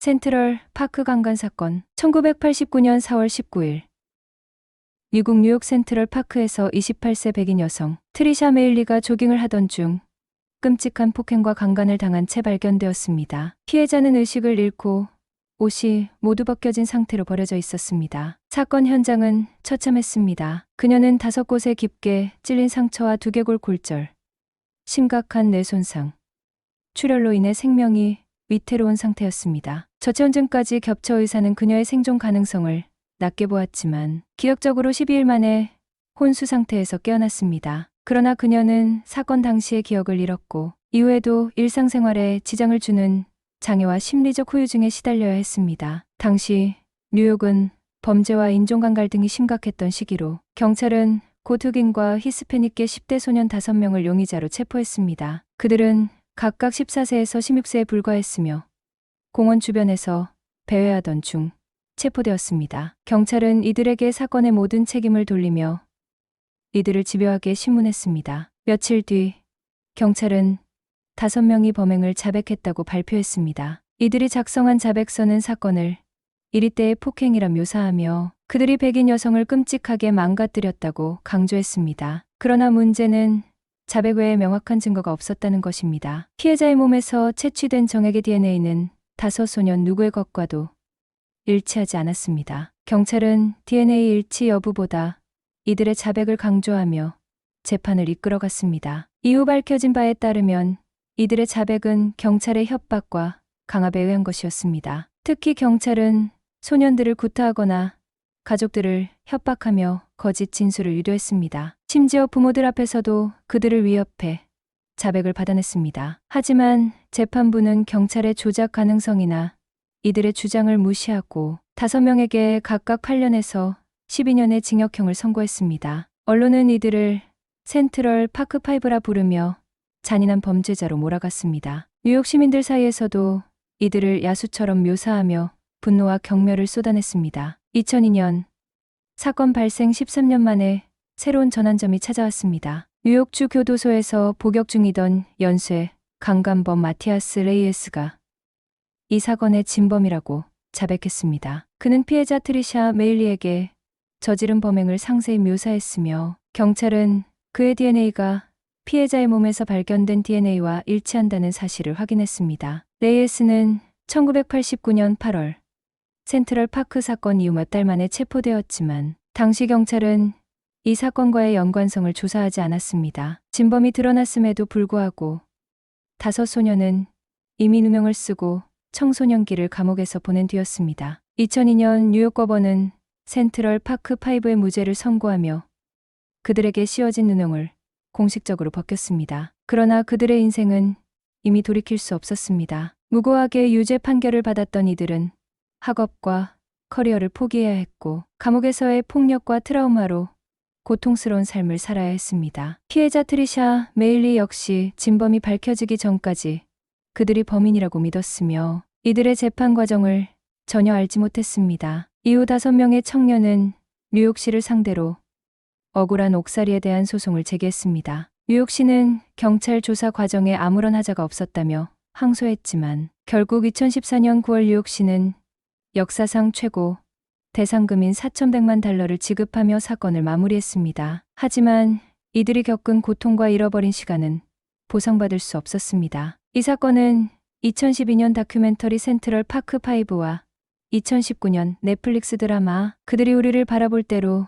센트럴 파크 강간 사건. 1989년 4월 19일 미국 뉴욕 센트럴 파크에서 28세 백인 여성 트리샤 메일리가 조깅을 하던 중 끔찍한 폭행과 강간을 당한 채 발견되었습니다. 피해자는 의식을 잃고 옷이 모두 벗겨진 상태로 버려져 있었습니다. 사건 현장은 처참했습니다. 그녀는 5곳에 깊게 찔린 상처와 두개골 골절, 심각한 뇌 손상, 출혈로 인해 생명이 위태로운 상태였습니다. 저체온증까지 겹쳐 의사는 그녀의 생존 가능성을 낮게 보았지만 기억적으로 12일 만에 혼수 상태에서 깨어났습니다. 그러나 그녀는 사건 당시의 기억을 잃었고 이후에도 일상생활에 지장을 주는 장애와 심리적 후유증에 시달려야 했습니다. 당시 뉴욕은 범죄와 인종간 갈등이 심각했던 시기로 경찰은 곧 흑인과 히스패닉계 10대 소년 5명을 용의자로 체포했습니다. 그들은 각각 14세에서 16세에 불과했으며 공원 주변에서 배회하던 중 체포되었습니다. 경찰은 이들에게 사건의 모든 책임을 돌리며 이들을 집요하게 신문했습니다. 며칠 뒤 경찰은 5명이 범행을 자백했다고 발표했습니다. 이들이 작성한 자백서는 사건을 이리때의 폭행이라 묘사하며 그들이 백인 여성을 끔찍하게 망가뜨렸다고 강조했습니다. 그러나 문제는 자백 외에 명확한 증거가 없었다는 것입니다. 피해자의 몸에서 채취된 정액의 DNA는 5 소년 누구의 것과도 일치하지 않았습니다. 경찰은 DNA 일치 여부보다 이들의 자백을 강조하며 재판을 이끌어갔습니다. 이후 밝혀진 바에 따르면 이들의 자백은 경찰의 협박과 강압에 의한 것이었습니다. 특히 경찰은 소년들을 구타하거나 가족들을 협박하며 거짓 진술을 유도했습니다. 심지어 부모들 앞에서도 그들을 위협해 자백을 받아냈습니다. 하지만 재판부는 경찰의 조작 가능성이나 이들의 주장을 무시하고 5명에게 각각 8년에서 12년의 징역형을 선고했습니다. 언론은 이들을 센트럴 파크 5라 부르며 잔인한 범죄자로 몰아갔습니다. 뉴욕 시민들 사이에서도 이들을 야수처럼 묘사하며 분노와 경멸을 쏟아냈습니다. 2002년 사건 발생 13년 만에 새로운 전환점이 찾아왔습니다. 뉴욕주 교도소에서 복역 중이던 연쇄 강간범 마티아스 레이에스가 이 사건의 진범이라고 자백했습니다. 그는 피해자 트리샤 메일리에게 저지른 범행을 상세히 묘사했으며 경찰은 그의 DNA가 피해자의 몸에서 발견된 DNA와 일치한다는 사실을 확인했습니다. 레이에스는 1989년 8월 센트럴 파크 사건 이후 몇 달 만에 체포되었지만 당시 경찰은 이 사건과의 연관성을 조사하지 않았습니다. 진범이 드러났음에도 불구하고 5 소년은 이미 누명을 쓰고 청소년기를 감옥에서 보낸 뒤였습니다. 2002년 뉴욕 법원은 센트럴 파크 5의 무죄를 선고하며 그들에게 씌워진 누명을 공식적으로 벗겼습니다. 그러나 그들의 인생은 이미 돌이킬 수 없었습니다. 무고하게 유죄 판결을 받았던 이들은 학업과 커리어를 포기해야 했고 감옥에서의 폭력과 트라우마로 고통스러운 삶을 살아야 했습니다. 피해자 트리샤 메일리 역시 진범이 밝혀지기 전까지 그들이 범인이라고 믿었으며 이들의 재판 과정을 전혀 알지 못했습니다. 이후 5명의 청년은 뉴욕시를 상대로 억울한 옥살이에 대한 소송을 제기했습니다. 뉴욕시는 경찰 조사 과정에 아무런 하자가 없었다며 항소했지만 결국 2014년 9월 뉴욕시는 역사상 최고 대상금인 4,100만 달러를 지급하며 사건을 마무리했습니다. 하지만 이들이 겪은 고통과 잃어버린 시간은 보상받을 수 없었습니다. 이 사건은 2012년 다큐멘터리 센트럴 파크 5와 2019년 넷플릭스 드라마 그들이 우리를 바라볼 때로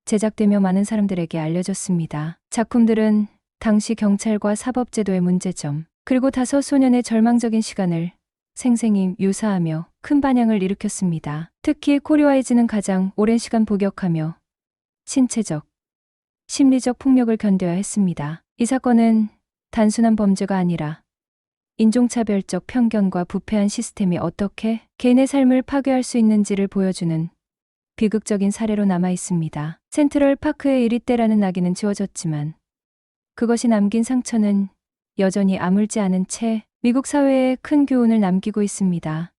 제작되며 많은 사람들에게 알려졌습니다. 작품들은 당시 경찰과 사법제도의 문제점, 그리고 5 소년의 절망적인 시간을 생생히 묘사하며 큰 반향을 일으켰습니다. 특히 코리 와이즈는 가장 오랜 시간 복역하며 신체적, 심리적 폭력을 견뎌야 했습니다. 이 사건은 단순한 범죄가 아니라 인종차별적 편견과 부패한 시스템이 어떻게 개인의 삶을 파괴할 수 있는지를 보여주는 비극적인 사례로 남아 있습니다. 센트럴 파크의 이리떼라는 낙인은 지워졌지만 그것이 남긴 상처는 여전히 아물지 않은 채 미국 사회에 큰 교훈을 남기고 있습니다.